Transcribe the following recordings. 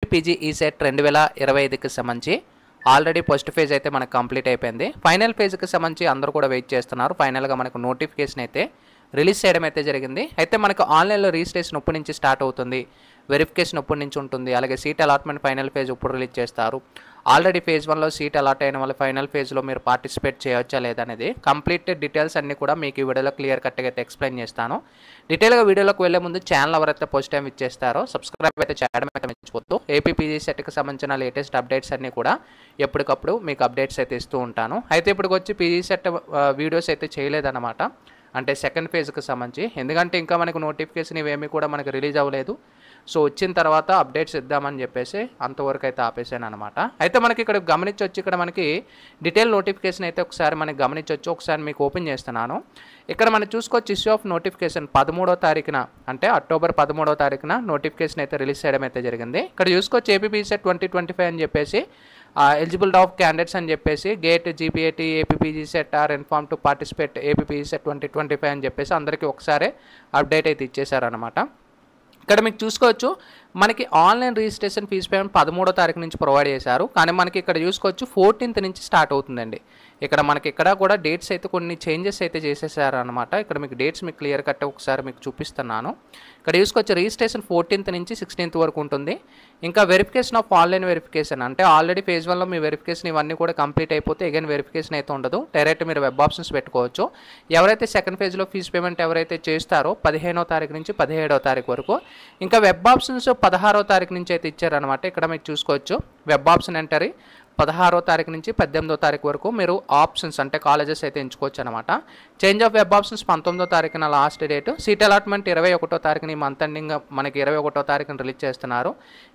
APPG ECET 2025కి సంబంధించి already first phase అయితే మనకు కంప్లీట్ అయిపోయింది. ఫైనల్ ఫేజ్కి సంబంధించి అందరూ కూడా వెయిట్ చేస్తున్నారు. ఫైనల్గా మనకు నోటిఫికేషన్ అయితే రిలీజ్ చేయడం అయితే జరిగింది. అయితే మనకు ఆన్లైన్లో రిజిస్ట్రేషన్ ఎప్పటి నుంచి స్టార్ట్ అవుతుంది, వెరిఫికేషన్ ఎప్పటి నుంచి ఉంటుంది, అలాగే సీట్ అలాట్మెంట్ ఫైనల్ ఫేజ్ ఎప్పుడు రిలీజ్ చేస్తారు, ఆల్రెడీ ఫేజ్ 1లో సీట్ అలాట్ అయిన వాళ్ళు ఫైనల్ ఫేజ్లో మీరు పార్టిసిపేట్ చేయవచ్చా లేదనేది కంప్లీట్ డీటెయిల్స్ అన్నీ కూడా మీకు ఈ వీడియోలో క్లియర్ కట్గా అయితే ఎక్స్ప్లెయిన్ చేస్తాను. డీటెయిల్గా వీడియోలోకి వెళ్ళే ముందు ఛానల్ ఎవరైతే ఫస్ట్ టైం ఇచ్చేస్తారో సబ్స్క్రైబ్ అయితే చేయడం అయితే మర్చిపోద్దు. ఏపీపీజీ సెట్కి సంబంధించిన లేటెస్ట్ అప్డేట్స్ అన్నీ కూడా ఎప్పటికప్పుడు మీకు అప్డేట్స్ అయితే ఇస్తూ ఉంటాను. అయితే ఇప్పుడు వచ్చి పీజీ సెట్ వీడియోస్ అయితే చేయలేదన్నమాట, అంటే సెకండ్ ఫేజ్కి సంబంధించి. ఎందుకంటే ఇంకా మనకు నోటిఫికేషన్ ఇవేమీ కూడా మనకు రిలీజ్ అవ్వలేదు. సో వచ్చిన తర్వాత అప్డేట్స్ ఇద్దామని చెప్పేసి అంతవరకు అయితే ఆపేసాను అనమాట. అయితే మనకి ఇక్కడ గమనించవచ్చు, ఇక్కడ మనకి డీటెయిల్ నోటిఫికేషన్ అయితే ఒకసారి మనకి గమనించవచ్చు. ఒకసారి మీకు ఓపెన్ చేస్తున్నాను. ఇక్కడ మనం చూసుకోవచ్చు ఇష్యూ ఆఫ్ నోటిఫికేషన్ 13వ తారీఖున, అంటే అక్టోబర్ 13వ తారీఖున నోటిఫికేషన్ అయితే రిలీజ్ చేయడం అయితే జరిగింది. ఇక్కడ చూసుకోవచ్చు ఏపీపీజీ సెట్ 2025 అని చెప్పేసి ఎలిజిబుల్ ఆఫ్ క్యాండిడేట్స్ అని చెప్పేసి GATE GPAT APPG CET are informed to participate APPG CET 2025 అని చెప్పేసి అందరికీ ఒకసారి అప్డేట్ అయితే ఇచ్చేసారనమాట. ఇక్కడ మీకు చూసుకోవచ్చు మనకి ఆన్లైన్ రిజిస్ట్రేషన్ ఫీజు పేమెంట్ 13వ తారీఖు నుంచి ప్రొవైడ్ చేశారు. కానీ మనకి ఇక్కడ చూసుకోవచ్చు 14th నుంచి స్టార్ట్ అవుతుందండి. ఇక్కడ మనకి ఇక్కడ కూడా డేట్స్ అయితే కొన్ని చేంజెస్ అయితే చేసేసారు అనమాట. ఇక్కడ మీకు డేట్స్ మీకు క్లియర్ కట్ ఒకసారి మీకు చూపిస్తున్నాను. ఇక్కడ చూసుకోవచ్చు రిజిస్ట్రేషన్ 14th నుంచి 16th వరకు ఉంటుంది. ఇంకా వెరిఫికేషన్ ఆఫ్ ఆన్లైన్ వెరిఫికేషన్, అంటే ఆల్రెడీ ఫేజ్ 1లో మీ వెరిఫికేషన్ ఇవన్నీ కూడా కంప్లీట్ అయిపోతే అగైన్ వెరిఫికేషన్ అయితే ఉండదు, డైరెక్ట్ మీరు వెబ్ ఆప్షన్స్ పెట్టుకోవచ్చు. ఎవరైతే సెకండ్ ఫేజ్లో ఫీజు పేమెంట్ ఎవరైతే చేస్తారో 15వ తారీఖు నుంచి 17వ తారీఖు వరకు, ఇంకా వెబ్ ఆప్షన్స్ 16వ తారీఖు నుంచి అయితే ఇచ్చారనమాట. ఇక్కడ మీరు చూసుకోవచ్చు వెబ్ ఆప్షన్ ఎంటరీ 16వ తారీఖు నుంచి 18వ తారీఖు వరకు మీరు ఆప్షన్స్ అంటే కాలేజెస్ అయితే ఎంచుకోవచ్చు అనమాట. చేంజ్ ఆఫ్ వెబ్ ఆప్షన్స్ 19వ తారీఖున లాస్ట్ డేట్. సీట్ అలాట్మెంట్ 21వ తారీఖున ఈ మంత్ ఎండింగ్ మనకి 21వ తారీఖున రిలీజ్ చేస్తున్నారు.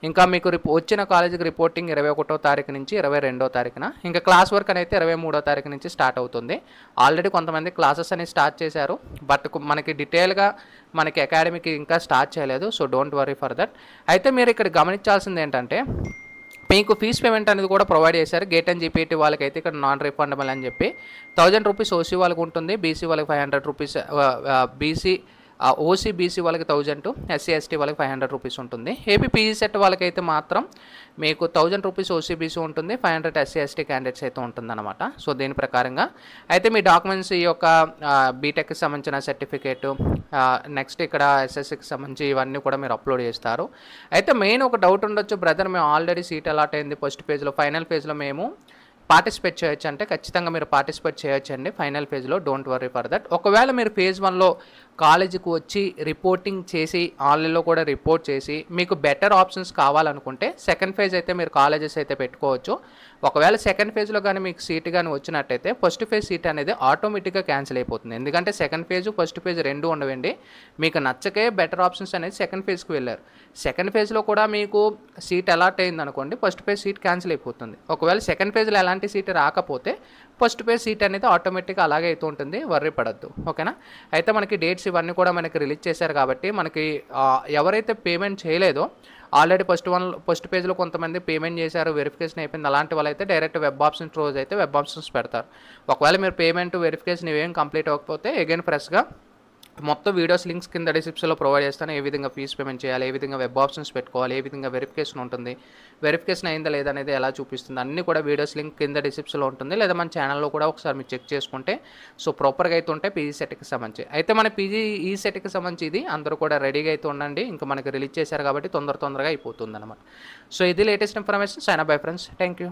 ఇంకా మీకు వచ్చిన కాలేజీకి రిపోర్టింగ్ 21వ తారీఖు నుంచి 22వ తారీఖున. ఇంకా క్లాస్ వర్క్ అనేది 23వ తారీఖు నుంచి స్టార్ట్ అవుతుంది. ఆల్రెడీ కొంతమంది క్లాసెస్ అనేవి స్టార్ట్ చేశారు, బట్ మనకి డీటెయిల్గా మనకి అకాడమీకి ఇంకా స్టార్ట్ చేయలేదు. So don't worry for that. అయితే మీరు ఇక్కడ గమనించాల్సింది ఏంటంటే మీకు ఫీజ్ పేమెంట్ అనేది కూడా ప్రొవైడ్ చేశారు. గేట్ అండ్ జీపీటీ వాళ్ళకైతే ఇక్కడ నాన్ రిఫండబుల్ అని చెప్పి 1000 రూపీస్ ఓసీ వాళ్ళకి ఉంటుంది, బీసీ వాళ్ళకి 500 రూపీస్, ఓసీ బీసీ వాళ్ళకి 1000, ఎస్సీ ఎస్టీ వాళ్ళకి 500 రూపీస్ ఉంటుంది. ఏపీపీజీ సెట్ వాళ్ళకైతే మాత్రం మీకు 1000 రూపీస్ ఓసీ బీసీ ఉంటుంది, 500 ఎస్సీ ఎస్టీ క్యాండిడేట్స్ అయితే ఉంటుందన్నమాట. సో దీని ప్రకారంగా అయితే మీ డాక్యుమెంట్స్ ఈ యొక్క బీటెక్కి సంబంధించిన సర్టిఫికేటు, నెక్స్ట్ ఇక్కడ ఎస్ఎస్సికి సంబంధించి ఇవన్నీ కూడా మీరు అప్లోడ్ చేస్తారు. అయితే మెయిన్ ఒక డౌట్ ఉండొచ్చు, బ్రదర్ మేము ఆల్రెడీ సీట్ అలాట్ అయింది ఫస్ట్ ఫేజ్లో, ఫైనల్ ఫేజ్లో మేము పార్టిసిపేట్ చేయొచ్చు అంటే ఖచ్చితంగా మీరు పార్టిసిపేట్ చేయొచ్చండి ఫైనల్ ఫేజ్లో. Don't worry for that. ఒకవేళ మీరు ఫేజ్ 1లో కాలేజీకి వచ్చి రిపోర్టింగ్ చేసి ఆన్లైన్లో కూడా రిపోర్ట్ చేసి మీకు బెటర్ ఆప్షన్స్ కావాలనుకుంటే సెకండ్ ఫేజ్ అయితే మీరు కాలేజెస్ అయితే పెట్టుకోవచ్చు. ఒకవేళ సెకండ్ ఫేజ్లో కానీ మీకు సీట్ కానీ వచ్చినట్టయితే ఫస్ట్ ఫేజ్ సీట్ అనేది ఆటోమేటిక్గా క్యాన్సిల్ అయిపోతుంది. ఎందుకంటే సెకండ్ ఫేజ్ ఫస్ట్ ఫేజ్ రెండు ఉండవండి. మీకు నచ్చకే బెటర్ ఆప్షన్స్ అనేది సెకండ్ ఫేజ్కి వెళ్ళారు. సెకండ్ ఫేజ్లో కూడా మీకు సీట్ అలాట్ అయింది అనుకోండి, ఫస్ట్ ఫేజ్ సీట్ క్యాన్సిల్ అయిపోతుంది. ఒకవేళ సెకండ్ ఫేజ్లో ఎలాంటి సీట్ రాకపోతే ఫస్ట్ ఫేజ్ సీట్ అనేది ఆటోమేటిక్గా అలాగే అయితే ఉంటుంది, వర్రీ పడద్దు. ఓకేనా. అయితే మనకి డేట్స్ ఇవన్నీ కూడా మనకి రిలీజ్ చేశారు కాబట్టి మనకి ఎవరైతే పేమెంట్ చేయలేదో ఆల్రెడీ ఫస్ట్ పేజ్లో కొంతమంది పేమెంట్ చేశారు, వెరిఫికేషన్ అయిపోయింది, అలాంటి వాళ్ళైతే డైరెక్ట్ వెబ్ ఆప్షన్స్ రోజు అయితే వెబ్ ఆప్షన్స్ పెడతారు. ఒకవేళ మీరు పేమెంట్ వెరిఫికేషన్ ఇవేం కంప్లీట్ అవ్వకపోతే అగైన్ ఫ్రెష్గా మొత్తం వీడియోస్ లింక్స్ కింద డిస్క్రిప్షన్లో ప్రొవైడ్ చేస్తాను. ఏ విధంగా ఫీజ్ పేమెంట్ చేయాలి, ఏ విధంగా వెబ్ ఆప్షన్స్ పెట్టుకోవాలి, ఏ విధంగా వెరిఫికేషన్ ఉంటుంది, వెరిఫికేషన్ అయిందా లేదా అనేది ఎలా చూపిస్తుంది, అన్నీ కూడా వీడియోస్ లింక్ కింద డిస్క్రిప్షన్లో ఉంటుంది, లేదా మన ఛానల్లో కూడా ఒకసారి మీరు చెక్ చేసుకుంటే సో ప్రాపర్గా అయితే ఉంటాయి పీజీ సెట్కి సంబంధించి. అయితే మన పీజీ ఈ సెట్కి సంబంధించి ఇది అందరూ కూడా రెడీగా అయితే ఉండండి. ఇంకా మనకి రిలీజ్ చేశారు కాబట్టి తొందరగా అయిపోతుంది అనమాట. సో ఇది latest information. Sign up bye friends. Thank you.